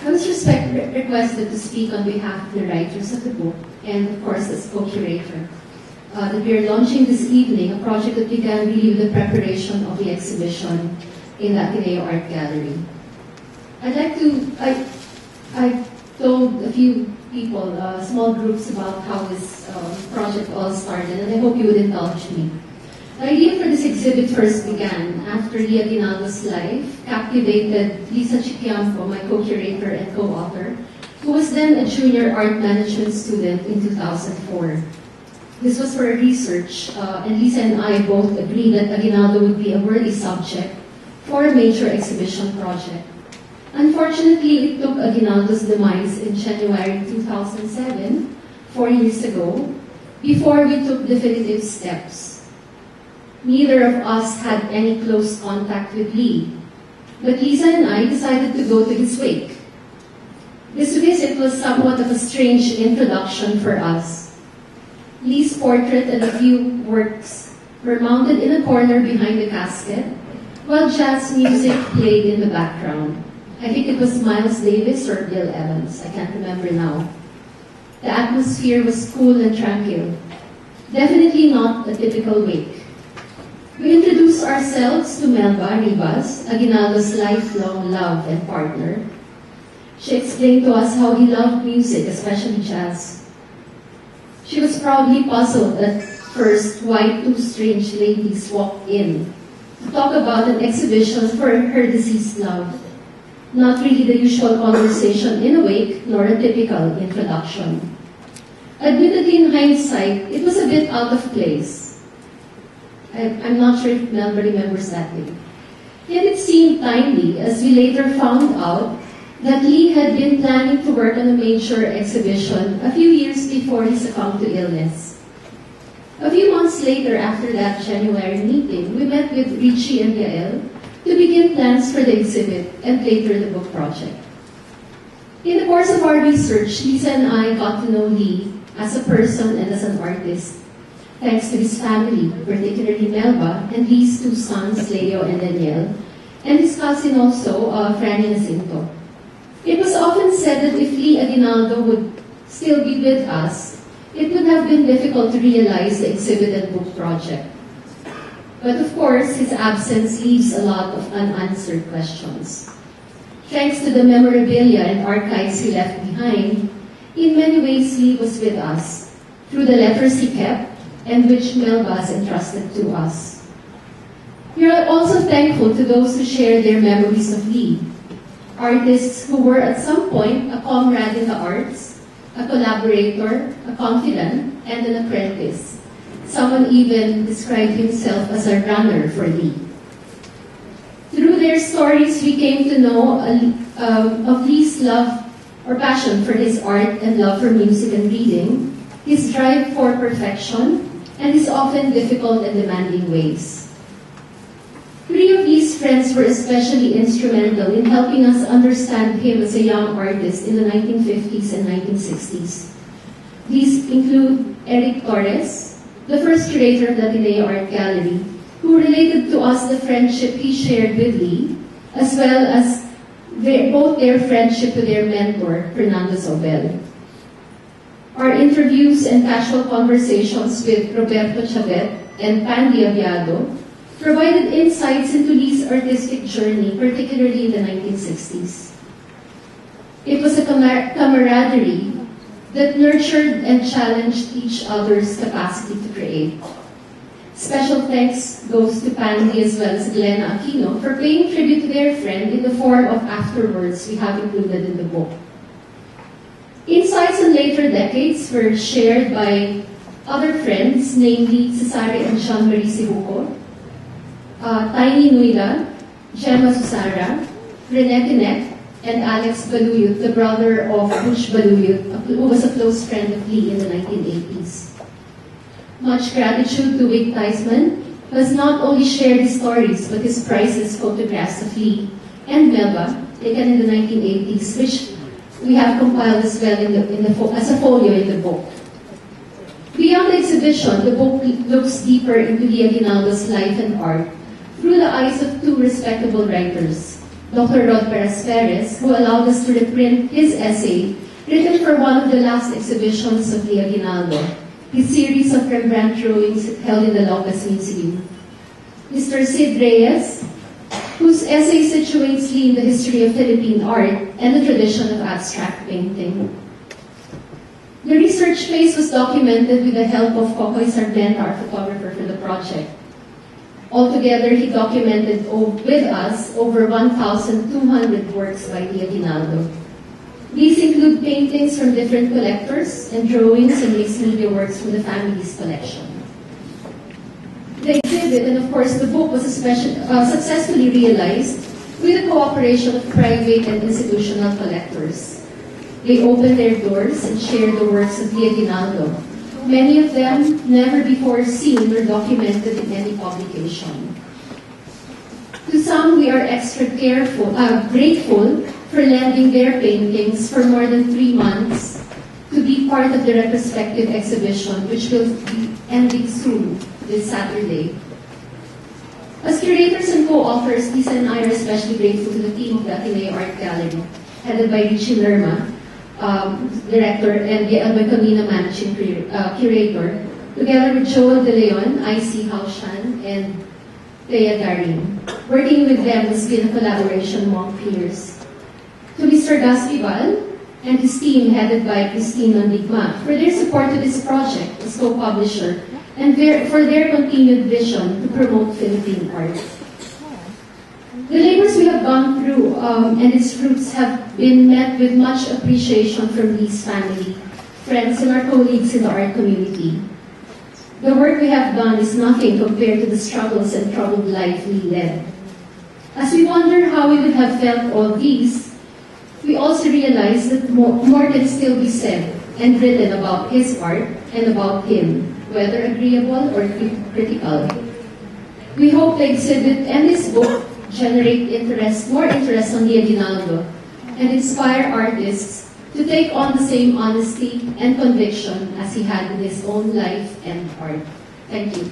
I was requested to speak on behalf of the writers of the book, and of course as co-curator. That we are launching this evening a project that began really with the preparation of the exhibition in the Ateneo Art Gallery. I told a few people, small groups, about how this project all started, and I hope you would indulge me. The idea for this exhibit first began after Lee Aguinaldo's life captivated Lisa Chiquiampo, my co-curator and co-author, who was then a junior art management student in 2004. This was for a research, and Lisa and I both agreed that Aguinaldo would be a worthy subject for a major exhibition project. Unfortunately, it took Aguinaldo's demise in January 2007, 4 years ago, before we took definitive steps. Neither of us had any close contact with Lee, but Lisa and I decided to go to his wake. This visit was somewhat of a strange introduction for us. Lee's portrait and a few works were mounted in a corner behind the casket, while jazz music played in the background. I think it was Miles Davis or Bill Evans, I can't remember now. The atmosphere was cool and tranquil. Definitely not a typical wake. We introduced ourselves to Melba Rivas, Aguinaldo's lifelong love and partner. She explained to us how he loved music, especially jazz. She was probably puzzled at first why two strange ladies walked in to talk about an exhibition for her deceased love. Not really the usual conversation in a wake, nor a typical introduction. Admittedly, in hindsight, it was a bit out of place. I'm not sure if Melba remembers that day. Yet it seemed timely, as we later found out that Lee had been planning to work on a major exhibition a few years before he succumbed to illness. A few months later, after that January meeting, we met with Richie and Yael to begin plans for the exhibit and later the book project. In the course of our research, Lisa and I got to know Lee as a person and as an artist, thanks to his family, particularly Melba, and Lee's two sons, Leo and Daniel, and his cousin also, Franny Jacinto. It was often said that if Lee Aguinaldo would still be with us, it would have been difficult to realize the exhibit and book project. But of course, his absence leaves a lot of unanswered questions. Thanks to the memorabilia and archives he left behind, in many ways Lee was with us, through the letters he kept, and which Melba has entrusted to us. We are also thankful to those who share their memories of Lee, artists who were at some point a comrade in the arts, a collaborator, a confidant, and an apprentice. Someone even described himself as a runner for Lee. Through their stories, we came to know of Lee's love or passion for his art and love for music and reading, his drive for perfection, and his often difficult and demanding ways. Three of Lee's friends were especially instrumental in helping us understand him as a young artist in the 1950s and 1960s. These include Eric Torres, the first curator of the Ateneo Art Gallery, who related to us the friendship he shared with Lee, as well as both their friendship with their mentor, Fernando Zobel. Our interviews and casual conversations with Roberto Chavez and Pandy Aviado provided insights into Lee's artistic journey, particularly in the 1960s. It was a camaraderie that nurtured and challenged each other's capacity to create. Special thanks goes to Pandy as well as Glenna Aquino for paying tribute to their friend in the form of afterwords we have included in the book. Insights on later decades were shared by other friends, namely Cesare and Jean-Marie Sibuco, Tiny Nuila, Gemma Susara, Rene Tinet, and Alex Baluyut, the brother of Butch Baluyut, who was a close friend of Lee in the 1980s. Much gratitude to Wick Theismann, who has not only shared his stories, but his priceless photographs of Lee and Melba, taken in the 1980s, which we have compiled as well as a folio in the book. Beyond the exhibition, the book looks deeper into Lee Aguinaldo's life and art through the eyes of two respectable writers, Dr. Rod Perez, who allowed us to reprint his essay written for one of the last exhibitions of Lee Aguinaldo, his series of Rembrandt drawings held in the Lopez Museum. Mr. Sid Reyes, whose essay situates Lee in the history of Philippine art and the tradition of abstract painting. The research phase was documented with the help of Kokoy Sargenta, our photographer for the project. Altogether, he documented with us over 1,200 works by Lee Aguinaldo. These include paintings from different collectors and drawings and mixed media works from the family's collection. The exhibit and, of course, the book was successfully realized with the cooperation of private and institutional collectors. They opened their doors and shared the works of Lee Aguinaldo. Many of them never before seen or documented in any publication. To some, we are extra grateful for lending their paintings for more than 3 months to be part of the retrospective exhibition, which will be ending soon this Saturday. As curators and co-authors, Lisa and I are especially grateful to the team of the Ateneo Art Gallery, headed by Richie Lerma, Director, and the Albaconina Managing Curator, together with Joel De Leon, IC Haushan, and Thea Darin. Working with them has been a collaboration among peers. To Mr. Gaspibal and his team, headed by Christine Nondigma, for their support to this project as co-publisher and for their continued vision to promote Philippine art. The labors we have gone through and its fruits have been met with much appreciation from Lee's family, friends, and our colleagues in the art community. The work we have done is nothing compared to the struggles and troubled life Lee led. As we wonder how we would have felt all these, we also realize that more can still be said and written about his art and about him, whether agreeable or critical. We hope the exhibit and this book generate more interest on Lee Aguinaldo and inspire artists to take on the same honesty and conviction as he had in his own life and art. Thank you.